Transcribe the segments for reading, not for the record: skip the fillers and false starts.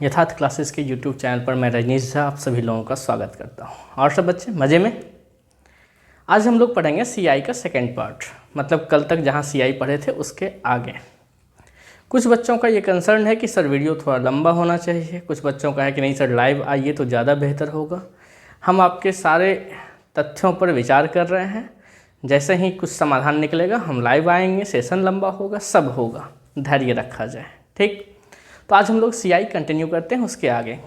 यथार्थ क्लासेस के YouTube channel पर मैं रजनीश झा आप सभी लोगों का स्वागत करता हूं। और सब बच्चे मज़े में। आज हम लोग पढ़ेंगे सीआई का सेकंड पार्ट, मतलब कल तक जहां सीआई पढ़े थे उसके आगे। कुछ बच्चों का ये कंसर्न है कि सर वीडियो थोड़ा लंबा होना चाहिए, कुछ बच्चों का है कि नहीं सर लाइव आइए तो ज़्यादा बेहतर होगा। हम आपके सारे तथ्यों पर विचार कर रहे हैं, जैसे ही कुछ समाधान निकलेगा हम लाइव आएंगे, सेशन लंबा होगा, सब होगा, धैर्य रखा जाए, ठीक। तो आज हम लोग सीआई कंटिन्यू करते हैं उसके आगे।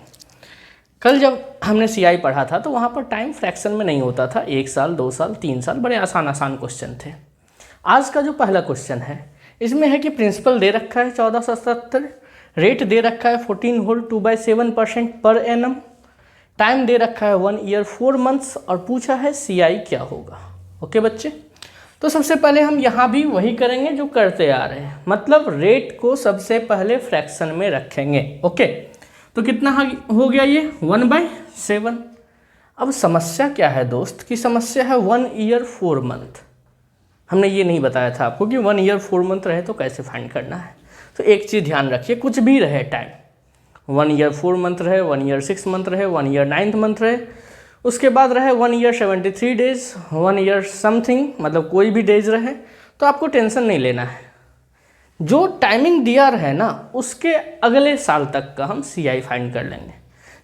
कल जब हमने सीआई पढ़ा था तो वहाँ पर टाइम फ्रैक्शन में नहीं होता था, 1 साल 2 साल 3 साल, बड़े आसान क्वेश्चन थे। आज का जो पहला क्वेश्चन है इसमें है कि प्रिंसिपल दे रखा है 1470, रेट दे रखा है 14 होल 2/7% पर एनम, टाइम दे रखा है 1 ईयर 4 मंथ्स और पूछा है सीआई क्या होगा। ओके बच्चे, तो सबसे पहले हम यहाँ भी वही करेंगे जो करते आ रहे हैं, मतलब रेट को सबसे पहले फ्रैक्शन में रखेंगे। ओके, तो कितना हो गया ये 1/7। अब समस्या क्या है दोस्त, की समस्या है 1 ईयर 4 मंथ। हमने ये नहीं बताया था आपको कि 1 ईयर 4 मंथ रहे तो कैसे फाइंड करना है। तो एक चीज़ ध्यान रखिए, कुछ भी रहे टाइम, 1 ईयर 4 मंथ रहे, 1 ईयर 6 मंथ रहे, 1 ईयर 9 मंथ रहे, उसके बाद रहे 1 ईयर 73 डेज, 1 ईयर समथिंग, मतलब कोई भी डेज रहे, तो आपको टेंशन नहीं लेना है। जो टाइमिंग दिया रहे ना उसके अगले साल तक का हम सीआई फाइंड कर लेंगे।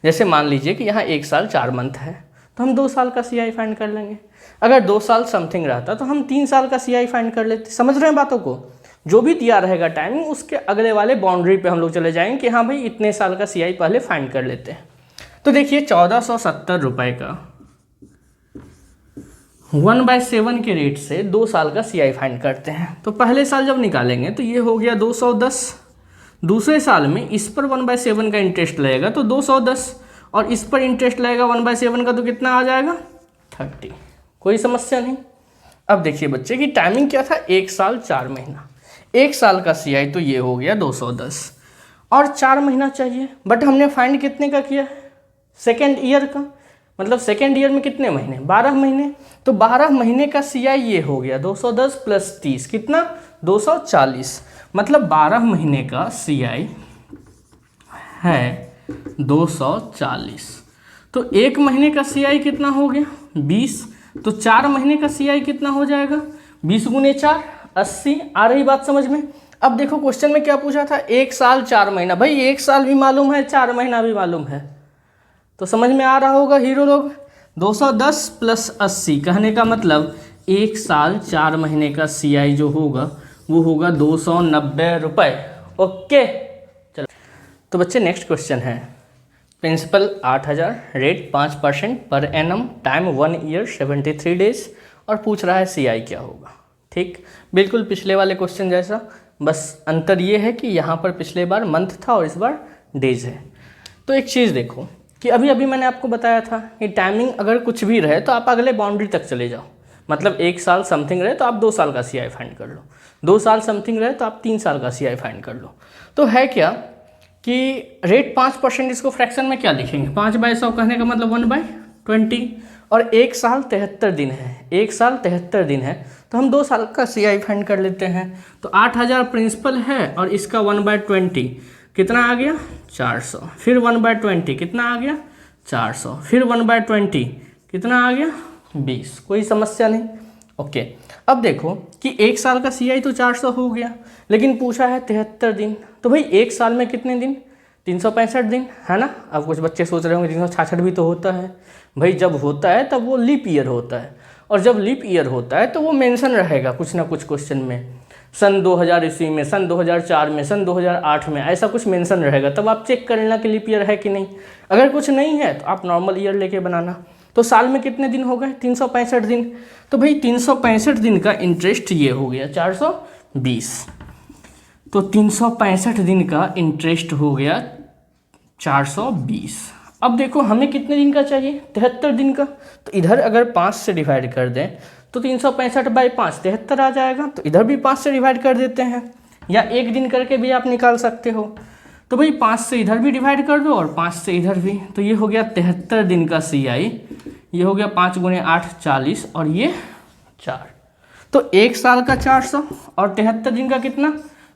जैसे मान लीजिए कि यहाँ 1 साल 4 मंथ है तो हम 2 साल का सीआई फाइंड कर लेंगे। अगर 2 साल समथिंग रहता तो हम 3 साल का सीआई फाइंड कर लेते। समझ रहे हैं बातों को? जो भी दिया रहेगा टाइमिंग उसके अगले वाले बाउंड्री पे हम लोग चले जाएंगे कि हाँ भाई इतने साल का सीआई पहले फाइंड कर लेते हैं। तो देखिए 1470 रुपये का 1/7 के रेट से 2 साल का सीआई फाइंड करते हैं। तो पहले साल जब निकालेंगे तो ये हो गया 210, दूसरे साल में इस पर 1/7 का इंटरेस्ट लगेगा तो 210, और इस पर इंटरेस्ट लगेगा 1/7 का तो कितना आ जाएगा 30। कोई समस्या नहीं। अब देखिए बच्चे की टाइमिंग क्या था, 1 साल 4 महीना, 1 साल का सीआई तो ये हो गया 210 और 4 महीना चाहिए, बट हमने फाइंड कितने का किया, सेकेंड ईयर का, मतलब सेकेंड ईयर में कितने महीने, 12 महीने। तो 12 महीने का सीआई ये हो गया 210 + 30 कितना 240, मतलब 12 महीने का सीआई है 240। तो 1 महीने का सीआई कितना हो गया 20, तो 4 महीने का सीआई कितना हो जाएगा 20 × 4 80। आ रही बात समझ में? अब देखो क्वेश्चन में क्या पूछा था, 1 साल 4 महीना। भाई 1 साल भी मालूम है, 4 महीना भी मालूम है, तो समझ में आ रहा होगा हीरो लोग। 210 + 80 कहने का मतलब 1 साल 4 महीने का सीआई जो होगा वो होगा 290 रुपये। ओके चलो, तो बच्चे नेक्स्ट क्वेश्चन है, प्रिंसिपल 8000, रेट 5% पर एनम, टाइम 1 ईयर 73 डेज और पूछ रहा है सीआई क्या होगा। ठीक, बिल्कुल पिछले वाले क्वेश्चन जैसा, बस अंतर ये है कि यहाँ पर पिछले बार मंथ था और इस बार डेज है। तो एक चीज़ देखो कि अभी मैंने आपको बताया था कि टाइमिंग अगर कुछ भी रहे तो आप अगले बाउंड्री तक चले जाओ, मतलब 1 साल समथिंग रहे तो आप 2 साल का सीआई फाइंड कर लो, 2 साल समथिंग रहे तो आप 3 साल का सीआई फाइंड कर लो। तो है क्या कि रेट 5%, इसको फ्रैक्शन में क्या लिखेंगे, 5/100 कहने का मतलब 1/20, और 1 साल 73 दिन है, 1 साल 73 दिन है तो हम 2 साल का सीआई फाइंड कर लेते हैं। तो 8000 प्रिंसिपल है और इसका 1/20 कितना आ गया 400, फिर 1/20 कितना आ गया 400, फिर 1/20 कितना आ गया 20। कोई समस्या नहीं। ओके, अब देखो कि 1 साल का सीआई तो 400 हो गया, लेकिन पूछा है 73 दिन, तो भाई 1 साल में कितने दिन, 365 दिन है ना। अब कुछ बच्चे सोच रहे होंगे 366 भी तो होता है। भाई जब होता है तब वो लीप ईयर होता है, और जब लीप ईयर होता है तो वो मेंशन रहेगा कुछ ना कुछ क्वेश्चन में, सन 2000 ईस्वी में, सन 2004 में, सन 2008 में, ऐसा कुछ मेंशन रहेगा, तब आप चेक कर लेना कि लीप ईयर है कि नहीं। अगर कुछ नहीं है तो आप नॉर्मल ईयर लेके बनाना। तो साल में कितने दिन हो गए 365 दिन, तो भाई 365 दिन का इंटरेस्ट ये हो गया 420, तो 365 दिन का इंटरेस्ट हो गया 420। अब देखो हमें कितने दिन का चाहिए 73 दिन का, तो इधर अगर 5 से डिवाइड कर दें तो 365/5 73 आ जाएगा, तो इधर भी 5 से डिवाइड कर देते हैं, या 1 दिन करके भी आप निकाल सकते हो। तो भाई 5 से इधर भी डिवाइड कर दो और 5 से इधर भी, तो ये हो गया 73 दिन का सीआई, ये हो गया 5 × 8 40 और ये 4, तो 1 साल का 400 और 73 दिन का कितना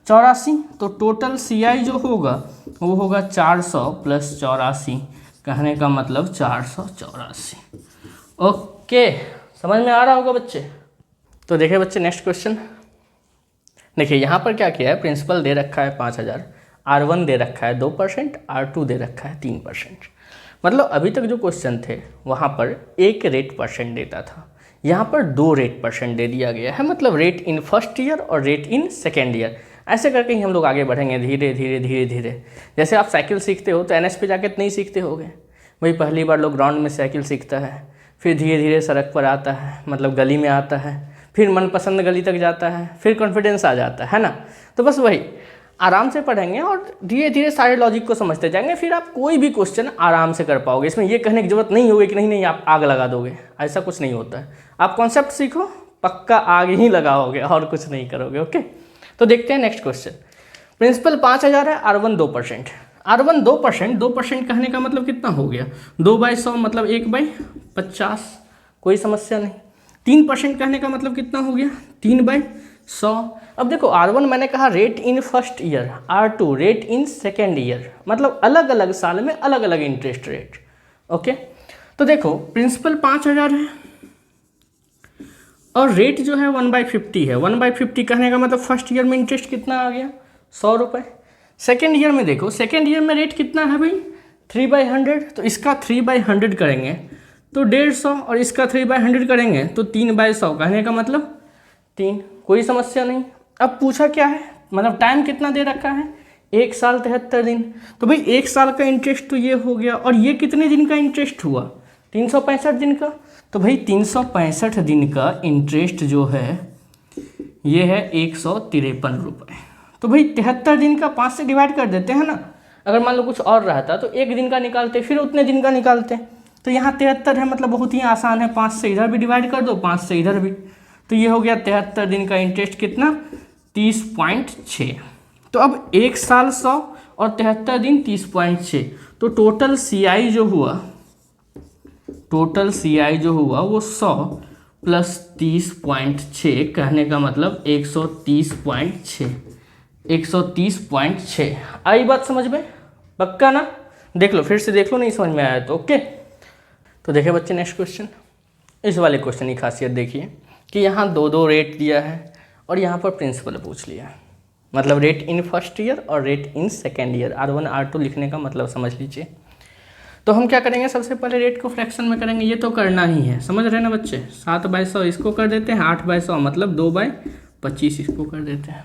84, तो टोटल सीआई जो होगा वो होगा 400 + 84, कहने का मतलब 484। ओके, समझ में आ रहा होगा बच्चे। तो देखिए बच्चे नेक्स्ट क्वेश्चन। देखिए यहाँ पर क्या किया है, प्रिंसिपल दे रखा है 5000, R1 दे रखा है 2%, R2 दे रखा है 3%। मतलब अभी तक जो क्वेश्चन थे वहाँ पर एक रेट परसेंट देता था, यहाँ पर 2 रेट परसेंट दे दिया गया है। मतलब रेट इन फर्स्ट ईयर और रेट इन सेकेंड ईयर, ऐसे करके ही हम लोग आगे बढ़ेंगे धीरे धीरे धीरे धीरे। जैसे आप साइकिल सीखते हो तो NH पे जाके नहीं सीखते होगे, वही पहली बार लोग ग्राउंड में साइकिल सीखता है, फिर धीरे धीरे सड़क पर आता है, मतलब गली में आता है, फिर मनपसंद गली तक जाता है, फिर कॉन्फिडेंस आ जाता है ना। तो बस वही आराम से पढ़ेंगे और धीरे धीरे सारे लॉजिक को समझते जाएंगे, फिर आप कोई भी क्वेश्चन आराम से कर पाओगे। इसमें ये कहने की जरूरत नहीं होगी कि नहीं नहीं आप आग लगा दोगे, ऐसा कुछ नहीं होता है। आप कॉन्सेप्ट सीखो, पक्का आग ही लगाओगे और कुछ नहीं करोगे। ओके, तो देखते हैं नेक्स्ट क्वेश्चन। प्रिंसिपल 5000 है, R1 2%। R1 2% कहने का मतलब कितना हो गया, 2/100 मतलब 1/50, कोई समस्या नहीं। 3% कहने का मतलब कितना हो गया, 3/100। अब देखो R1 मैंने कहा rate in first year, R2 rate in second year, मतलब अलग अलग साल में अलग अलग इंटरेस्ट रेट। ओके, तो देखो प्रिंसिपल 5000 है और रेट जो है 1/50 है। 1/50 कहने का मतलब फर्स्ट ईयर में इंटरेस्ट कितना आ गया, 100 रुपये। सेकेंड ईयर में देखो, सेकेंड ईयर में रेट कितना है भाई, 3/100। तो इसका 3/100 करेंगे तो 150, और इसका 3/100 करेंगे तो 3/100, कहने का मतलब 3, कोई समस्या नहीं। अब पूछा क्या है, मतलब टाइम कितना दे रखा है, 1 साल 73 दिन। तो भाई 1 साल का इंटरेस्ट तो ये हो गया, और ये कितने दिन का इंटरेस्ट हुआ, 365 दिन का। तो भाई 365 दिन का इंटरेस्ट जो है ये है 153 रुपये। तो भाई 73 दिन का 5 से डिवाइड कर देते हैं ना। अगर मान लो कुछ और रहता तो 1 दिन का निकालते, फिर उतने दिन का निकालते। तो यहाँ 73 है, मतलब बहुत ही आसान है, 5 से इधर भी डिवाइड कर दो, 5 से इधर भी। तो ये हो गया 73 दिन का इंटरेस्ट कितना, 30.6। तो अब 1 साल 100 और 73 दिन 30.6, तो टोटल CI जो हुआ वो 100 + 30.6, कहने का मतलब 130.6। 130.6 आई बात समझ में, पक्का ना। देख लो, फिर से देख लो, नहीं समझ में आया तो ओके। तो देखिए बच्चे नेक्स्ट क्वेश्चन। इस वाले क्वेश्चन की खासियत देखिए कि यहाँ 2 रेट दिया है और यहाँ पर प्रिंसिपल पूछ लिया है, मतलब रेट इन फर्स्ट ईयर और rate in second year. R1 R2 लिखने का मतलब समझ लीजिए। तो हम क्या करेंगे, सबसे पहले रेट को फ्रैक्शन में करेंगे, ये तो करना ही है, समझ रहे ना बच्चे। 7/100 इसको कर देते हैं, 8/100 मतलब 2/25 इसको कर देते हैं।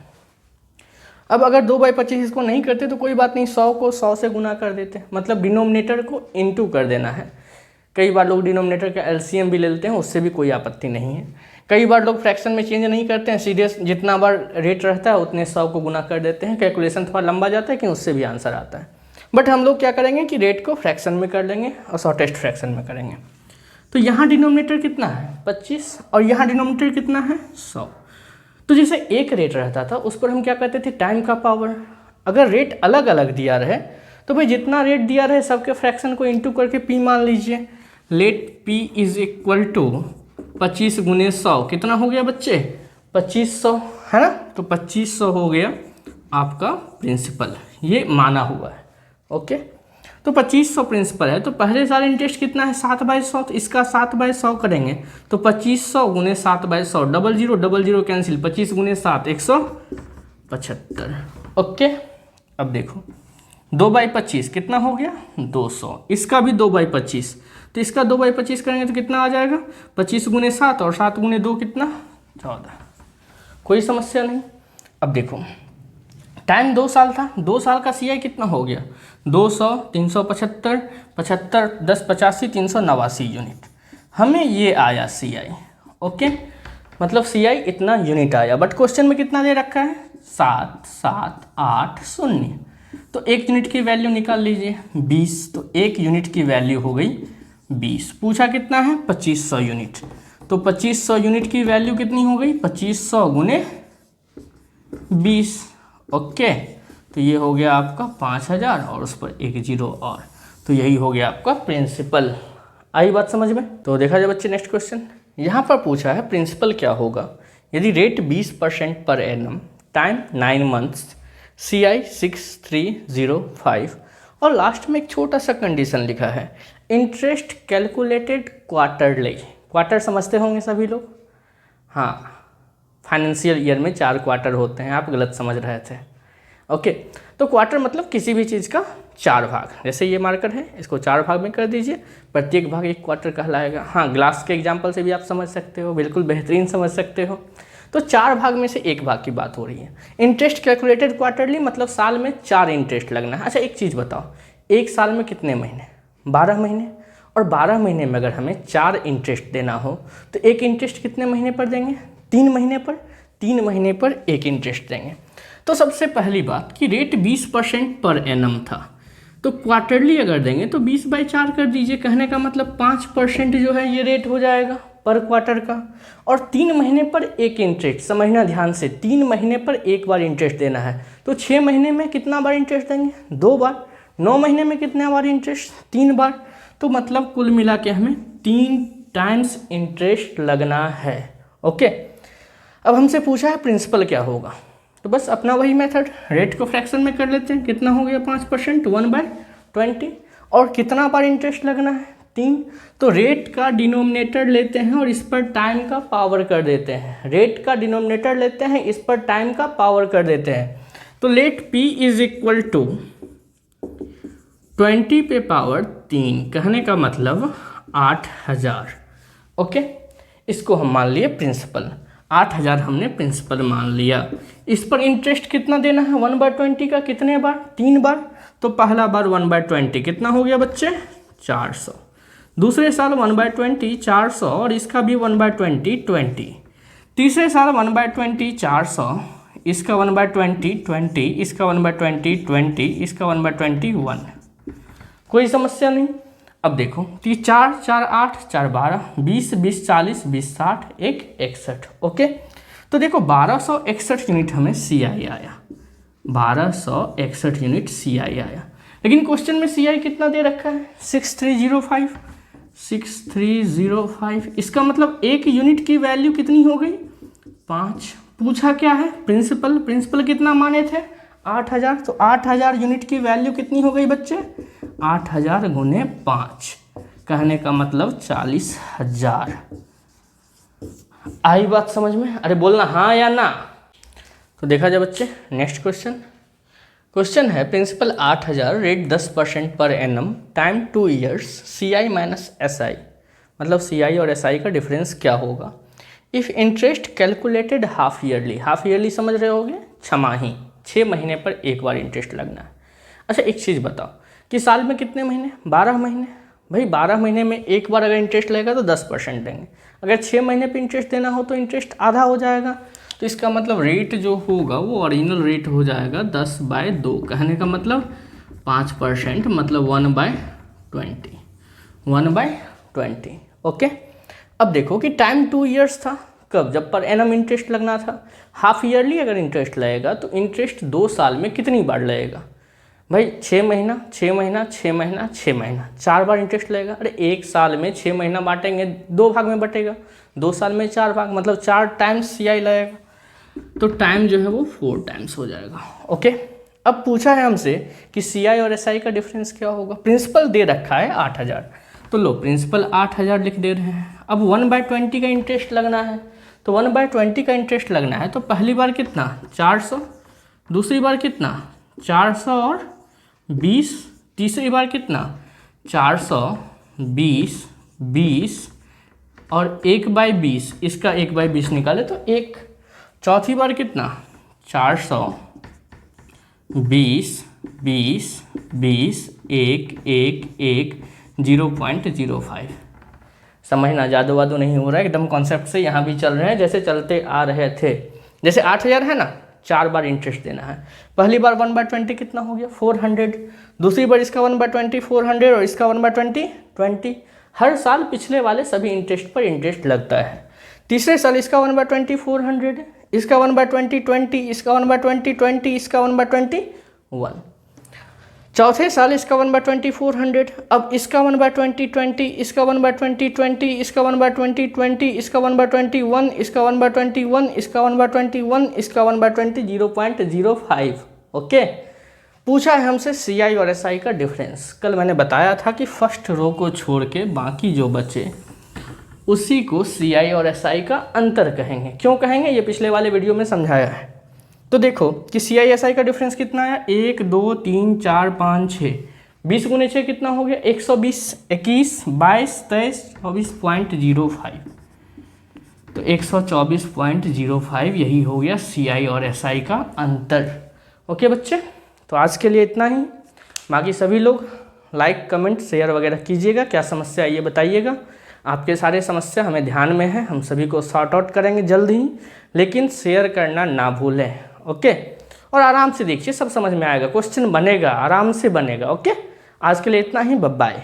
अब अगर 2/25 इसको नहीं करते तो कोई बात नहीं, 100 को 100 से गुना कर देते हैं, मतलब डिनोमिनेटर को इनटू कर देना है। कई बार लोग डिनोमिनेटर का LCM भी ले लेते हैं, उससे भी कोई आपत्ति नहीं है। कई बार लोग फ्रैक्शन में चेंज नहीं करते हैं, सीधे जितना बार रेट रहता है उतने 100 को गुना कर देते हैं। कैलकुलेशन थोड़ा लंबा जाता है लेकिन उससे भी आंसर आता है। बट हम लोग क्या करेंगे कि रेट को फ्रैक्शन में कर लेंगे और शॉर्टेस्ट फ्रैक्शन में करेंगे। तो यहाँ डिनोमिनेटर कितना है 25 और यहाँ डिनोमिनेटर कितना है 100। तो जैसे एक रेट रहता था उस पर हम क्या करते थे, टाइम का पावर। अगर रेट अलग अलग दिया रहे तो भाई जितना रेट दिया रहे सबके फ्रैक्शन को इंटू करके P मान लीजिए। लेट P = 25 × 100 कितना हो गया बच्चे, 2500 है ना। तो 2500 हो गया आपका प्रिंसिपल, ये माना हुआ है। ओके, तो 2500 प्रिंसिपल है। तो पहले साल इंटरेस्ट कितना है 7/100, तो इसका 7/100 करेंगे तो 2500 × 7/100, 00 कैंसिल, 25 × 7 175। ओके, अब देखो 2/25 कितना हो गया 200, इसका भी 2/25, तो इसका 2/25 करेंगे तो कितना आ जाएगा 25 × 7 और 7 × 2 कितना 14, कोई समस्या नहीं। अब देखो टाइम 2 साल था, 2 साल का CI कितना हो गया 200, 375, 75, 10, 85, 389 यूनिट। हमें ये आया CI। ओके, मतलब CI इतना यूनिट आया। बट क्वेश्चन में कितना दे रखा है 7780। तो 1 यूनिट की वैल्यू निकाल लीजिए 20, तो 1 यूनिट की वैल्यू हो गई 20। पूछा कितना है 2500 यूनिट, तो 2500 यूनिट की वैल्यू कितनी हो गई 2500 × 20। ओके, तो ये हो गया आपका 5000 और उस पर 1 0 और, तो यही हो गया आपका प्रिंसिपल। आई बात समझ में। तो देखा जाए बच्चे नेक्स्ट क्वेश्चन। यहाँ पर पूछा है प्रिंसिपल क्या होगा यदि रेट 20% पर एनम, टाइम 9 मंथ्स, CI 6305 और लास्ट में एक छोटा सा कंडीशन लिखा है, इंटरेस्ट कैलकुलेटेड क्वार्टरली। क्वार्टर समझते होंगे सभी लोग, हाँ, फाइनेंशियल ईयर में 4 क्वार्टर होते हैं, आप गलत समझ रहे थे। ओके, तो क्वार्टर मतलब किसी भी चीज़ का 4 भाग, जैसे ये मार्कर है इसको 4 भाग में कर दीजिए, प्रत्येक भाग एक क्वार्टर कहलाएगा। हाँ, ग्लास के एग्जाम्पल से भी आप समझ सकते हो, बिल्कुल बेहतरीन समझ सकते हो। तो 4 भाग में से एक भाग की बात हो रही है। इंटरेस्ट कैलकुलेटेड क्वार्टरली मतलब साल में 4 इंटरेस्ट लगना है। अच्छा एक चीज़ बताओ, एक साल में कितने महीने? 12 महीने। और 12 महीने में अगर हमें 4 इंटरेस्ट देना हो तो एक इंटरेस्ट कितने महीने पर देंगे? 3 महीने पर। 3 महीने पर एक इंटरेस्ट देंगे। तो सबसे पहली बात कि रेट 20% पर एनम था, तो क्वार्टरली अगर देंगे तो 20/4 कर दीजिए। कहने का मतलब 5% जो है ये रेट हो जाएगा पर क्वार्टर का। और 3 महीने पर एक इंटरेस्ट, समझना ध्यान से, 3 महीने पर एक बार इंटरेस्ट देना है, तो 6 महीने में कितना बार इंटरेस्ट देंगे? 2 बार। 9 महीने में कितने बार इंटरेस्ट? 3 बार। तो मतलब कुल मिला के हमें 3 टाइम्स इंटरेस्ट लगना है। ओके, अब हमसे पूछा है प्रिंसिपल क्या होगा, तो बस अपना वही मेथड, रेट को फ्रैक्शन में कर लेते हैं। कितना हो गया 5%? 1/20। और कितना बार इंटरेस्ट लगना है? 3। तो रेट का डिनोमिनेटर लेते हैं और इस पर टाइम का पावर कर देते हैं। रेट का डिनोमिनेटर लेते हैं, इस पर टाइम का पावर कर देते हैं। तो let P is equal to 20 पे पावर 3, कहने का मतलब 8000। ओके, इसको हम मान लिए प्रिंसिपल, 8000 हमने प्रिंसिपल मान लिया। इस पर इंटरेस्ट कितना देना है? 1/20 का कितने बार? 3 बार। तो पहला बार 1/20 कितना हो गया बच्चे? 400। दूसरे साल 1/20 400 और इसका भी 1/20 20। तीसरे साल 1/20 400, इसका 1/20 20, इसका 1/20 20, इसका 1/20 1। कोई समस्या नहीं। अब देखो, 4 4 8 4 12 20 20 40 20 60 1 61। ओके, तो देखो 1261 यूनिट हमें CI आया, 1261 यूनिट CI आया। लेकिन क्वेश्चन में CI कितना दे रखा है? 6305। 6305, इसका मतलब एक यूनिट की वैल्यू कितनी हो गई? 5। पूछा क्या है? प्रिंसिपल। प्रिंसिपल कितना माने थे? 8000। तो 8000 यूनिट की वैल्यू कितनी हो गई बच्चे? 8000 गुने 5, कहने का मतलब 40000। आई बात समझ में? अरे बोलना हाँ या ना। तो देखा जाए बच्चे, नेक्स्ट क्वेश्चन है प्रिंसिपल 8000, रेट 10% पर annum, time 2 years, CI minus SI, मतलब CI और SI का डिफरेंस क्या होगा? If interest calculated half yearly, half yearly समझ रहे होगे, छमाही, 6 महीने पर एक बार इंटरेस्ट लगना है। अच्छा एक चीज़ बताओ कि साल में कितने महीने? 12 महीने। भाई 12 महीने में एक बार अगर इंटरेस्ट लगेगा तो 10% देंगे। अगर 6 महीने पे इंटरेस्ट देना हो तो इंटरेस्ट आधा हो जाएगा। तो इसका मतलब रेट जो होगा वो ओरिजिनल रेट हो जाएगा 10/2, कहने का मतलब 5%, मतलब 1/20, 1/20। ओके, अब देखो कि टाइम 2 ईयर्स था, कब? जब पर एनम इंटरेस्ट लगना था। हाफ ईयरली अगर इंटरेस्ट लगेगा तो इंटरेस्ट 2 साल में कितनी बार लगेगा? भाई 6 महीना 6 महीना 6 महीना 6 महीना, 4 बार इंटरेस्ट लगेगा। अरे एक साल में 6 महीना बांटेंगे, 2 भाग में बटेगा, 2 साल में 4 भाग, मतलब 4 टाइम्स CI लगेगा। तो टाइम जो है वो 4 टाइम्स हो जाएगा। ओके, अब पूछा है हमसे कि CI और SI का डिफरेंस क्या होगा। प्रिंसिपल दे रखा है 8000, तो लो प्रिंसिपल 8000 लिख दे रहे हैं। अब 1/20 का इंटरेस्ट लगना है, तो 1/20 का इंटरेस्ट लगना है तो पहली बार कितना? 400, दूसरी बार कितना? 400 और 20, तीसरी बार कितना? 420 20 और 1/20, इसका 1/20 निकाले तो 1। चौथी बार कितना? 420 20 20 1 1 1 0.05। समझना, जादू वादू नहीं हो रहा है, एकदम कॉन्सेप्ट से यहाँ भी चल रहे हैं जैसे चलते आ रहे थे। जैसे 8000 है ना, 4 बार इंटरेस्ट देना है। पहली बार 1/20 कितना हो गया? 400। दूसरी बार इसका 1/20 400 और इसका 1/20 20। हर साल पिछले वाले सभी इंटरेस्ट पर इंटरेस्ट लगता है। तीसरे साल इसका 1/20 400, इसका 1/20 20, इसका 1/20 20, इसका 1/20 1। चौथे साल इसका 1/20 400, अब इसका 1/20 20, इसका 1/20 20, इसका 1/20 20, इसका 1/20 1, इसका 1/20 1, इसका 1/20 1, इसका 1/20 0.05। ओके। पूछा है हमसे सी आई और एस आई का डिफरेंस। कल मैंने बताया था कि फर्स्ट रो को छोड़ के बाकी जो बचे उसी को सी आई और एस आई का अंतर कहेंगे। क्यों कहेंगे, ये पिछले वाले वीडियो में समझाया है। तो देखो कि सी आई एस आई का डिफरेंस कितना आया, 1 2 3 4 5 6, 20 गुने 6 कितना हो गया 120, 21 22 23 24.05, तो 124.05 यही हो गया सी आई और एस आई का अंतर। ओके बच्चे, तो आज के लिए इतना ही। बाकी सभी लोग लाइक कमेंट शेयर वगैरह कीजिएगा, क्या समस्या है ये बताइएगा। आपके सारे समस्या हमें ध्यान में है, हम सभी को सॉर्ट आउट करेंगे जल्द ही, लेकिन शेयर करना ना भूलें। ओके, और आराम से देखिए, सब समझ में आएगा, क्वेश्चन बनेगा, आराम से बनेगा। ओके, आज के लिए इतना ही, बाय बाय।